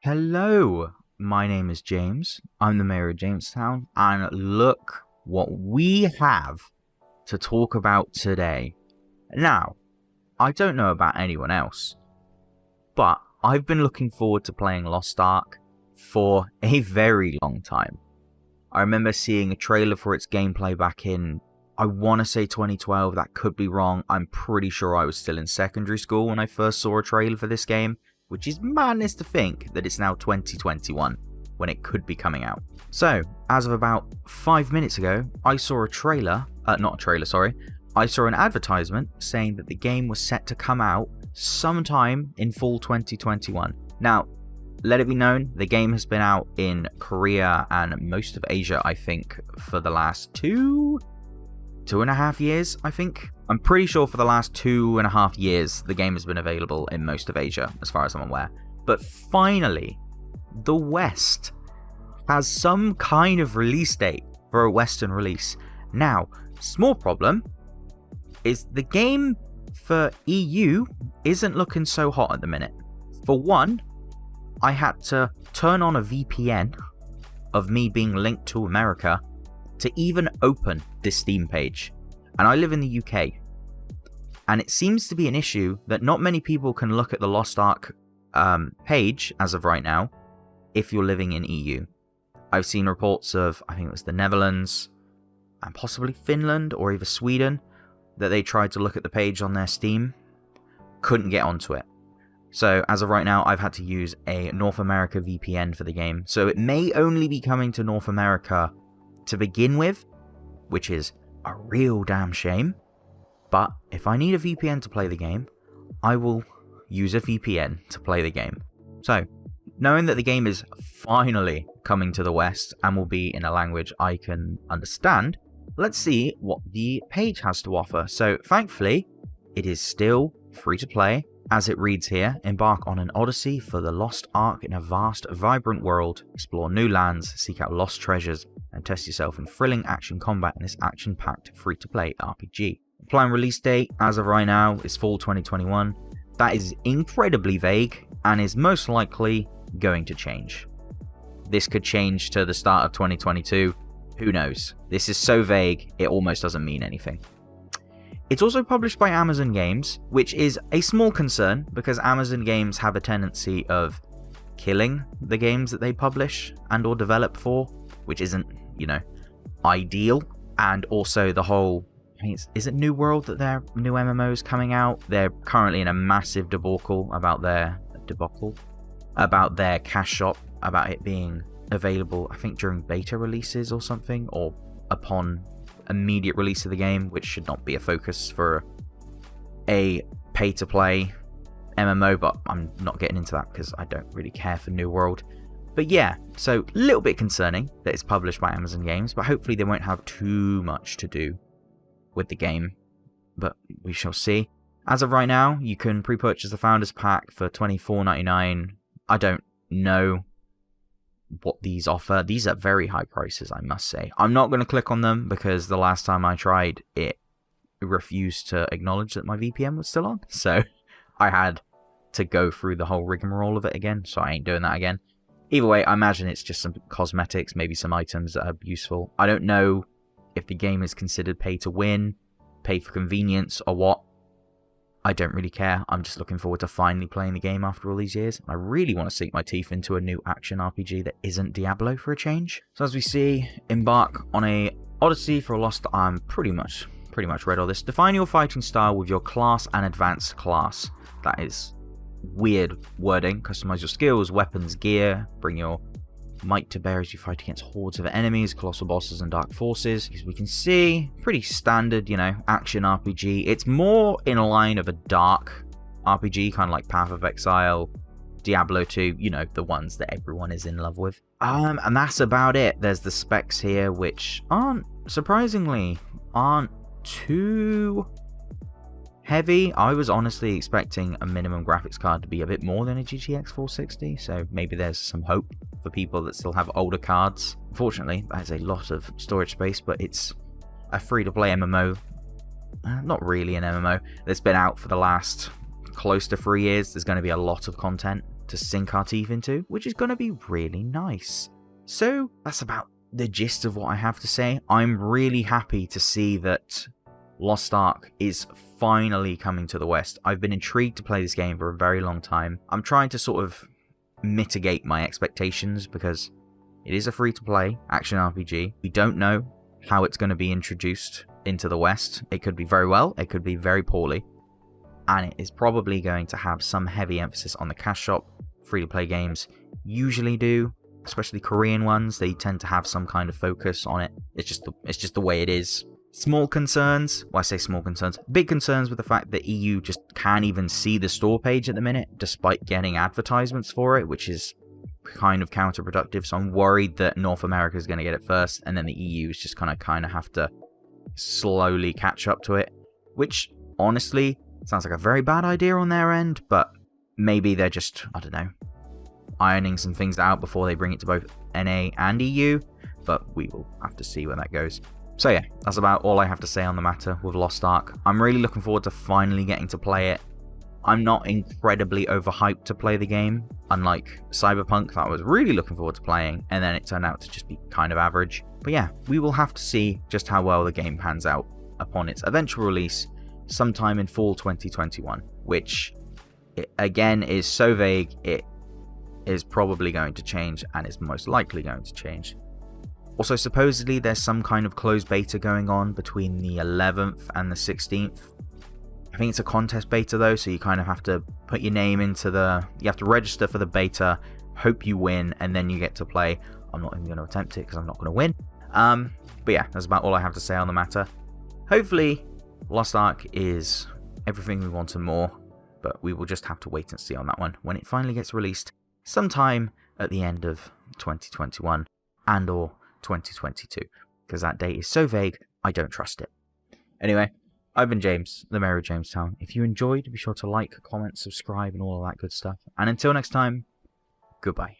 Hello, my name is James. I'm the mayor of Jamestown, and look what we have to talk about today. Now, I don't know about anyone else, but I've been looking forward to playing Lost Ark for a very long time. I remember seeing a trailer for its gameplay back in, I want to say 2012, that could be wrong. I'm pretty sure I was still in secondary school when I first saw a trailer for this game, which is madness to think that it's now 2021 when it could be coming out. So, as of about 5 minutes ago, I saw a trailer, I saw an advertisement saying that the game was set to come out sometime in fall 2021. Now, let it be known, the game has been out in Korea and most of Asia, I think, for the last two and a half years, I think. I'm pretty sure for the last 2.5 years, the game has been available in most of Asia, as far as I'm aware. But finally, the West has some kind of release date for a Western release. Now, small problem is the game for EU isn't looking so hot at the minute. For one, I had to turn on a VPN of me being linked to America to even open this Steam page. And I live in the UK. And it seems to be an issue that not many people can look at the Lost Ark page as of right now if you're living in EU. I've seen reports of, I think it was the Netherlands and possibly Finland or even Sweden, that they tried to look at the page on their Steam, couldn't get onto it. So as of right now, I've had to use a North America VPN for the game. So it may only be coming to North America to begin with, which is a real damn shame. But if I need a VPN to play the game, I will use a VPN to play the game. So, knowing that the game is finally coming to the West and will be in a language I can understand, let's see what the page has to offer. So, thankfully, it is still free to play. As it reads here, embark on an odyssey for the Lost Ark in a vast, vibrant world, explore new lands, seek out lost treasures, and test yourself in thrilling action combat in this action-packed free-to-play RPG. Planned release date, as of right now, is fall 2021. That is incredibly vague, and is most likely going to change. This could change to the start of 2022, who knows? This is so vague, it almost doesn't mean anything. It's also published by Amazon Games, which is a small concern because Amazon Games have a tendency of killing the games that they publish and or develop for, which isn't, ideal. And also the whole, is it New World that their new MMO is coming out? They're currently in a massive debacle about their cash shop, about it being available, I think during beta releases or something, or upon immediate release of the game, which should not be a focus for a pay-to-play MMO, but I'm not getting into that because I don't really care for New World. But yeah, so a little bit concerning that it's published by Amazon Games, but hopefully they won't have too much to do with the game, but we shall see. As of right now, you can pre-purchase the Founders Pack for $24.99. I don't know what these offer. These are very high prices, I must say. I'm not going to click on them because the last time I tried, it refused to acknowledge that my VPN was still on. So I had to go through the whole rigmarole of it again, so I ain't doing that again. Either way, I imagine it's just some cosmetics, maybe some items that are useful. I don't know if the game is considered pay to win, pay for convenience, or what. I don't really care. I'm just looking forward to finally playing the game after all these years. I really want to sink my teeth into a new action RPG that isn't Diablo for a change. So as we see, embark on a odyssey for a lost... I'm pretty much read all this. Define your fighting style with your class and advanced class. That is weird wording. Customize your skills, weapons, gear. Bring your might to bear as you fight against hordes of enemies, colossal bosses, and dark forces. As we can see, pretty standard, action RPG. It's more in a line of a dark RPG, kind of like Path of Exile, Diablo 2, the ones that everyone is in love with. And that's about it. There's the specs here, which surprisingly aren't too heavy. I was honestly expecting a minimum graphics card to be a bit more than a GTX 460, so maybe there's some hope for people that still have older cards. Unfortunately, that is a lot of storage space, but it's a free-to-play MMO. Not really an MMO. That's been out for the last close to 3 years. There's going to be a lot of content to sink our teeth into, which is going to be really nice. So that's about the gist of what I have to say. I'm really happy to see that Lost Ark is finally coming to the West. I've been intrigued to play this game for a very long time. I'm trying to sort of mitigate my expectations because it is a free-to-play action RPG. We don't know how it's going to be introduced into the West. It could be very well, it could be very poorly. And it is probably going to have some heavy emphasis on the cash shop. Free-to-play games usually do, especially Korean ones. They tend to have some kind of focus on it. It's just the way it is. Small concerns, well I say small concerns, big concerns with the fact that EU just can't even see the store page at the minute, despite getting advertisements for it, which is kind of counterproductive. So I'm worried that North America is going to get it first, and then the EU is just kind of have to slowly catch up to it, which honestly sounds like a very bad idea on their end, but maybe they're just, I don't know, ironing some things out before they bring it to both NA and EU, but we will have to see where that goes. So yeah, that's about all I have to say on the matter with Lost Ark. I'm really looking forward to finally getting to play it. I'm not incredibly overhyped to play the game, unlike Cyberpunk that I was really looking forward to playing, and then it turned out to just be kind of average. But yeah, we will have to see just how well the game pans out upon its eventual release sometime in fall 2021, which again is so vague, it is probably going to change and is most likely going to change. Also, supposedly there's some kind of closed beta going on between the 11th and the 16th. I think it's a contest beta though, so you kind of have to put your name into you have to register for the beta, hope you win, and then you get to play. I'm not even going to attempt it because I'm not going to win. But yeah, that's about all I have to say on the matter. Hopefully, Lost Ark is everything we want and more, but we will just have to wait and see on that one when it finally gets released sometime at the end of 2021 and or 2022, because that date is so vague, I don't trust it. Anyway, I've been James, the Mayor of Jamestown. If you enjoyed, be sure to like, comment, subscribe, and all of that good stuff. And until next time, goodbye.